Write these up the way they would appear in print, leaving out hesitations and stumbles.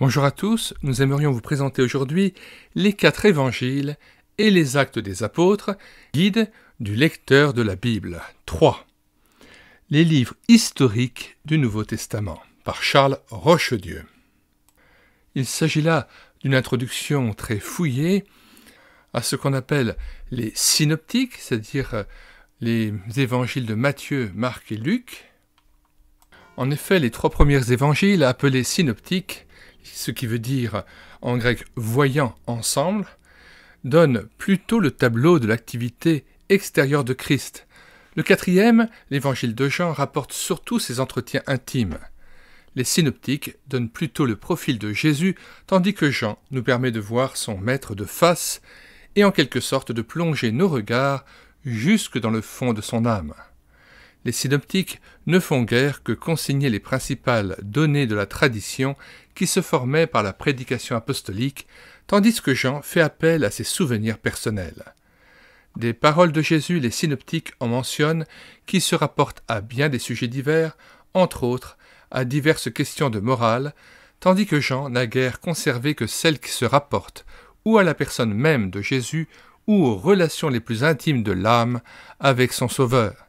Bonjour à tous, nous aimerions vous présenter aujourd'hui les 4 évangiles et les actes des apôtres, guide du lecteur de la Bible. 3. Les livres historiques du Nouveau Testament, par Charles Rochedieu. Il s'agit là d'une introduction très fouillée à ce qu'on appelle les synoptiques, c'est-à-dire les évangiles de Matthieu, Marc et Luc. En effet, les 3 premiers évangiles, appelés synoptiques, ce qui veut dire en grec « voyant ensemble », donne plutôt le tableau de l'activité extérieure de Christ. Le 4e, l'évangile de Jean, rapporte surtout ses entretiens intimes. Les synoptiques donnent plutôt le profil de Jésus, tandis que Jean nous permet de voir son maître de face et en quelque sorte de plonger nos regards jusque dans le fond de son âme. Les synoptiques ne font guère que consigner les principales données de la tradition qui se formaient par la prédication apostolique, tandis que Jean fait appel à ses souvenirs personnels. Des paroles de Jésus, les synoptiques en mentionnent qui se rapportent à bien des sujets divers, entre autres à diverses questions de morale, tandis que Jean n'a guère conservé que celles qui se rapportent ou à la personne même de Jésus ou aux relations les plus intimes de l'âme avec son Sauveur.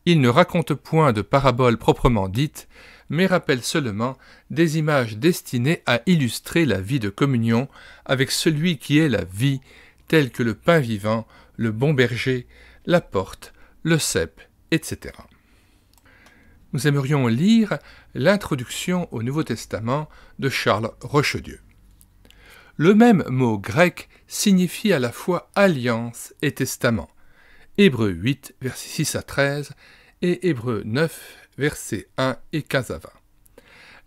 Il ne raconte point de paraboles proprement dites, mais rappelle seulement des images destinées à illustrer la vie de communion avec celui qui est la vie, tel que le pain vivant, le bon berger, la porte, le cep, etc. Nous aimerions lire l'introduction au Nouveau Testament de Charles Rochedieu. Le même mot grec signifie à la fois alliance et testament. Hébreux 8, versets 6 à 13, et Hébreux 9, versets 1 et 15 à 20.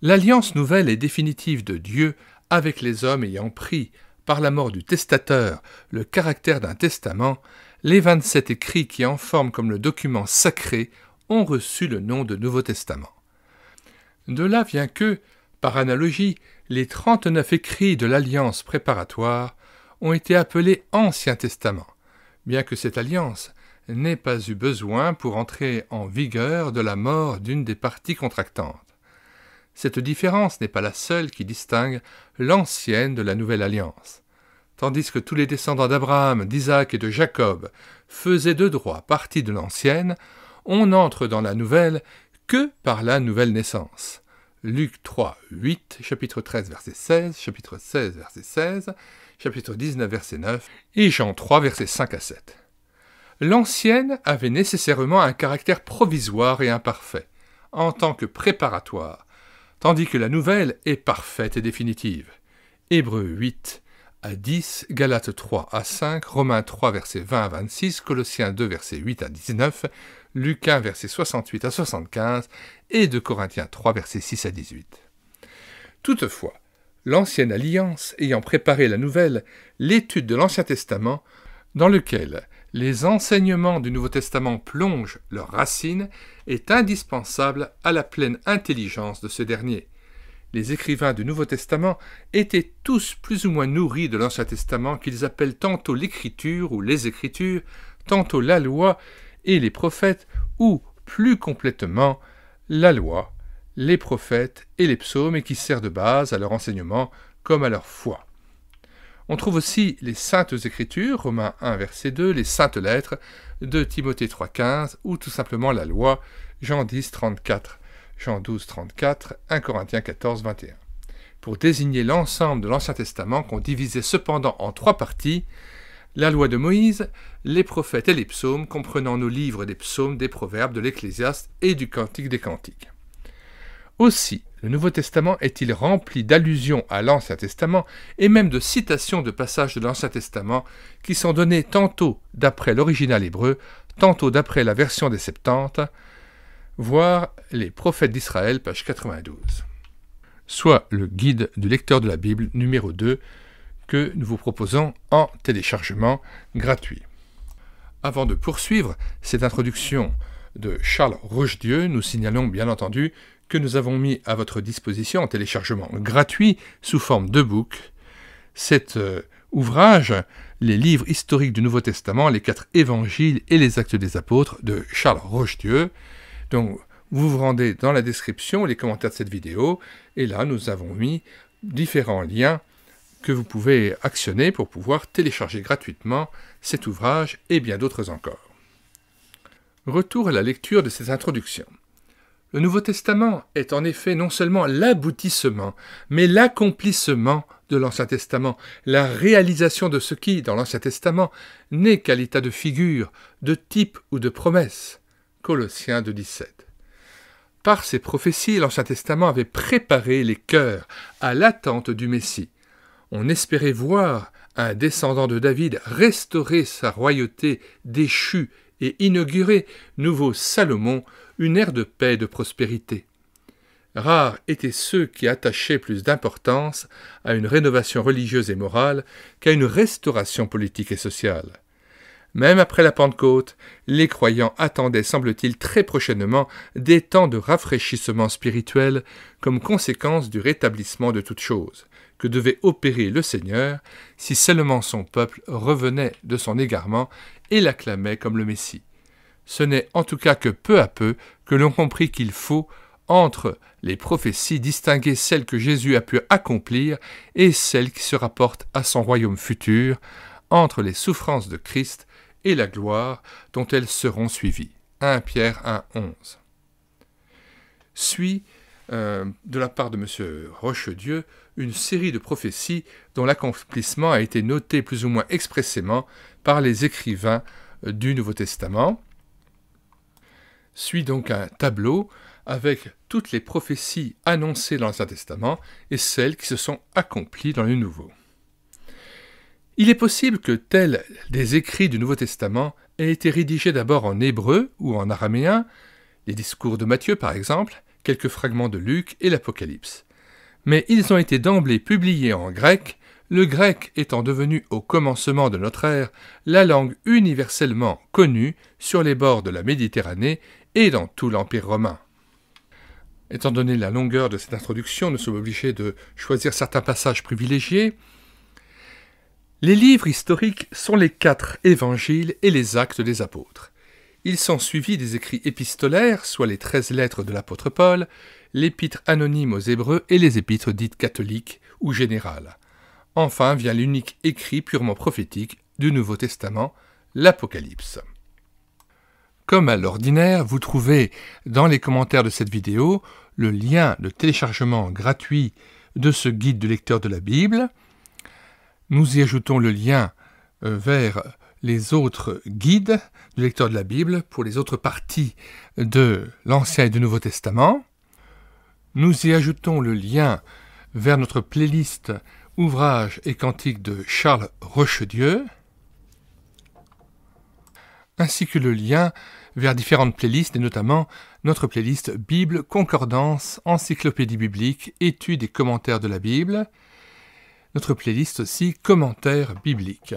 L'alliance nouvelle et définitive de Dieu avec les hommes ayant pris, par la mort du testateur, le caractère d'un testament, les 27 écrits qui en forment comme le document sacré ont reçu le nom de Nouveau Testament. De là vient que, par analogie, les 39 écrits de l'alliance préparatoire ont été appelés Ancien Testament, bien que cette alliance n'ait pas eu besoin pour entrer en vigueur de la mort d'une des parties contractantes. Cette différence n'est pas la seule qui distingue l'ancienne de la nouvelle alliance. Tandis que tous les descendants d'Abraham, d'Isaac et de Jacob faisaient de droit partie de l'ancienne, on n'entre dans la nouvelle que par la nouvelle naissance. Luc 3, 8, chapitre 13, verset 16, chapitre 16, verset 16, chapitre 19, verset 9, et Jean 3, versets 5 à 7. L'ancienne avait nécessairement un caractère provisoire et imparfait, en tant que préparatoire, tandis que la nouvelle est parfaite et définitive. Hébreux 8 à 10, Galates 3 à 5, Romains 3, versets 20 à 26, Colossiens 2, versets 8 à 19, Luc 1, versets 68 à 75, et 2 Corinthiens 3, versets 6 à 18. Toutefois, l'ancienne alliance ayant préparé la nouvelle, l'étude de l'Ancien Testament, dans lequel les enseignements du Nouveau Testament plongent leurs racines, est indispensable à la pleine intelligence de ce dernier. Les écrivains du Nouveau Testament étaient tous plus ou moins nourris de l'Ancien Testament qu'ils appellent tantôt l'Écriture ou les Écritures, tantôt la loi et les prophètes, ou plus complètement la loi, les prophètes et les psaumes, et qui sert de base à leur enseignement comme à leur foi. On trouve aussi les Saintes Écritures, Romains 1, verset 2, les Saintes Lettres de Timothée 3, 15, ou tout simplement la loi, Jean 10, 34, Jean 12, 34, 1 Corinthiens 14, 21. Pour désigner l'ensemble de l'Ancien Testament qu'on divisait cependant en 3 parties, la loi de Moïse, les prophètes et les psaumes, comprenant nos livres des psaumes, des proverbes, de l'Ecclésiaste et du Cantique des Cantiques. Aussi, le Nouveau Testament est-il rempli d'allusions à l'Ancien Testament et même de citations de passages de l'Ancien Testament qui sont donnés tantôt d'après l'original hébreu, tantôt d'après la version des Septante, voire les prophètes d'Israël, page 92. Soit le guide du lecteur de la Bible numéro 2 que nous vous proposons en téléchargement gratuit. Avant de poursuivre cette introduction de Charles Rochedieu, nous signalons bien entendu que nous avons mis à votre disposition en téléchargement gratuit sous forme de book cet ouvrage, les livres historiques du Nouveau Testament, les 4 évangiles et les actes des apôtres de Charles Rochedieu. Donc vous vous rendez dans la description, les commentaires de cette vidéo, et là nous avons mis différents liens que vous pouvez actionner pour pouvoir télécharger gratuitement cet ouvrage et bien d'autres encore. Retour à la lecture de cette introduction. Le Nouveau Testament est en effet non seulement l'aboutissement, mais l'accomplissement de l'Ancien Testament, la réalisation de ce qui, dans l'Ancien Testament, n'est qu'à l'état de figure, de type ou de promesse. Colossiens 2,17. Par ces prophéties, l'Ancien Testament avait préparé les cœurs à l'attente du Messie. On espérait voir un descendant de David restaurer sa royauté déchue et inaugurer, nouveau Salomon, une ère de paix et de prospérité. Rares étaient ceux qui attachaient plus d'importance à une rénovation religieuse et morale qu'à une restauration politique et sociale. Même après la Pentecôte, les croyants attendaient, semble-t-il, très prochainement des temps de rafraîchissement spirituel comme conséquence du rétablissement de toutes choses, que devait opérer le Seigneur si seulement son peuple revenait de son égarement et l'acclamait comme le Messie. Ce n'est en tout cas que peu à peu que l'on comprit qu'il faut, entre les prophéties, distinguer celles que Jésus a pu accomplir et celles qui se rapportent à son royaume futur, entre les souffrances de Christ et la gloire dont elles seront suivies. 1 Pierre 1,11. Suit, de la part de M. Rochedieu, une série de prophéties dont l'accomplissement a été noté plus ou moins expressément par les écrivains du Nouveau Testament. Suit donc un tableau avec toutes les prophéties annoncées dans l'Ancien Testament et celles qui se sont accomplies dans le Nouveau. Il est possible que tels des écrits du Nouveau Testament aient été rédigés d'abord en hébreu ou en araméen, les discours de Matthieu par exemple, quelques fragments de Luc et l'Apocalypse. Mais ils ont été d'emblée publiés en grec, le grec étant devenu au commencement de notre ère la langue universellement connue sur les bords de la Méditerranée et dans tout l'Empire romain. Étant donné la longueur de cette introduction, nous sommes obligés de choisir certains passages privilégiés. Les livres historiques sont les 4 évangiles et les actes des apôtres. Ils sont suivis des écrits épistolaires, soit les 13 lettres de l'apôtre Paul, l'épître anonyme aux Hébreux et les épîtres dites catholiques ou générales. Enfin vient l'unique écrit purement prophétique du Nouveau Testament, l'Apocalypse. Comme à l'ordinaire, vous trouvez dans les commentaires de cette vidéo le lien de téléchargement gratuit de ce guide du lecteur de la Bible. Nous y ajoutons le lien vers les autres guides du lecteur de la Bible pour les autres parties de l'Ancien et du Nouveau Testament. Nous y ajoutons le lien vers notre playlist Ouvrages et cantiques de Charles Rochedieu, ainsi que le lien vers différentes playlists, et notamment notre playlist Bible, Concordance, Encyclopédie biblique, Études et commentaires de la Bible, notre playlist aussi Commentaires bibliques,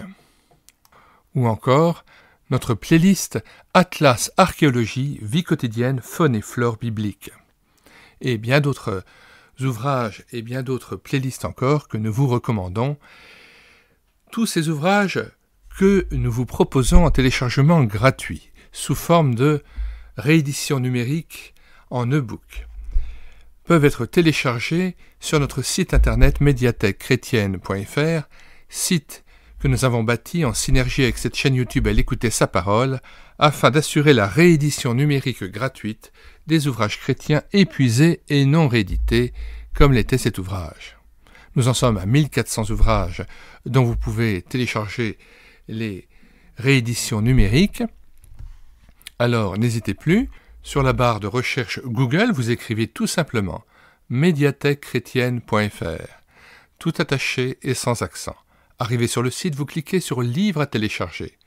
ou encore notre playlist Atlas Archéologie, Vie quotidienne, Faune et flore biblique, et bien d'autres ouvrages et bien d'autres playlists encore que nous vous recommandons. Tous ces ouvrages que nous vous proposons en téléchargement gratuit, sous forme de réédition numérique en e-book, peuvent être téléchargés sur notre site internet médiathèquechrétienne.fr, site que nous avons bâti en synergie avec cette chaîne YouTube à l'écouter sa parole, afin d'assurer la réédition numérique gratuite des ouvrages chrétiens épuisés et non réédités, comme l'était cet ouvrage. Nous en sommes à 1400 ouvrages dont vous pouvez télécharger les rééditions numériques. Alors n'hésitez plus, sur la barre de recherche Google, vous écrivez tout simplement médiathèquechrétienne.fr, tout attaché et sans accent. Arrivé sur le site, vous cliquez sur Livres à télécharger.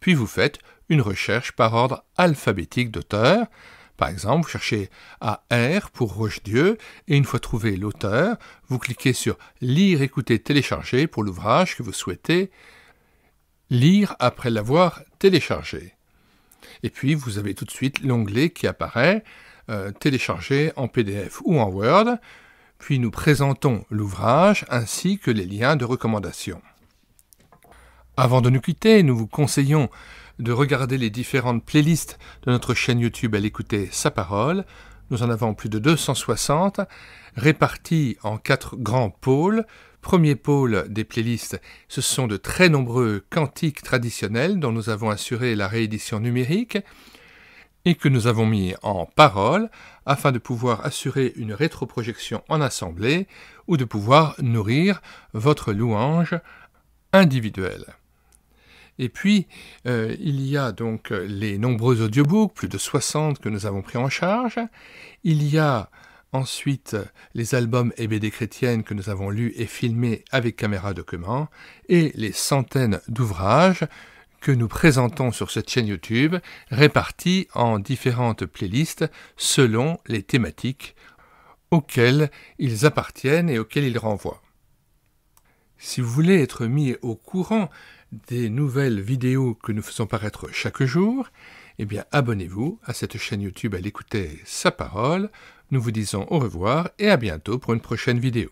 Puis vous faites une recherche par ordre alphabétique d'auteur. Par exemple, vous cherchez A.R. pour Rochedieu, et une fois trouvé l'auteur, vous cliquez sur Lire, écouter, télécharger pour l'ouvrage que vous souhaitez lire après l'avoir téléchargé. Et puis vous avez tout de suite l'onglet qui apparaît, télécharger en PDF ou en Word, puis nous présentons l'ouvrage ainsi que les liens de recommandation. Avant de nous quitter, nous vous conseillons de regarder les différentes playlists de notre chaîne YouTube à l'écouter sa parole. Nous en avons plus de 260, répartis en 4 grands pôles. Premier pôle des playlists, ce sont de très nombreux cantiques traditionnels dont nous avons assuré la réédition numérique et que nous avons mis en parole afin de pouvoir assurer une rétroprojection en assemblée ou de pouvoir nourrir votre louange individuelle. Et puis, il y a donc les nombreux audiobooks, plus de 60 que nous avons pris en charge. Il y a ensuite les albums et BD chrétiennes que nous avons lus et filmés avec caméra document, et les centaines d'ouvrages que nous présentons sur cette chaîne YouTube, répartis en différentes playlists selon les thématiques auxquelles ils appartiennent et auxquelles ils renvoient. Si vous voulez être mis au courant des nouvelles vidéos que nous faisons paraître chaque jour, eh bien abonnez-vous à cette chaîne YouTube à l'écouter sa parole. Nous vous disons au revoir et à bientôt pour une prochaine vidéo.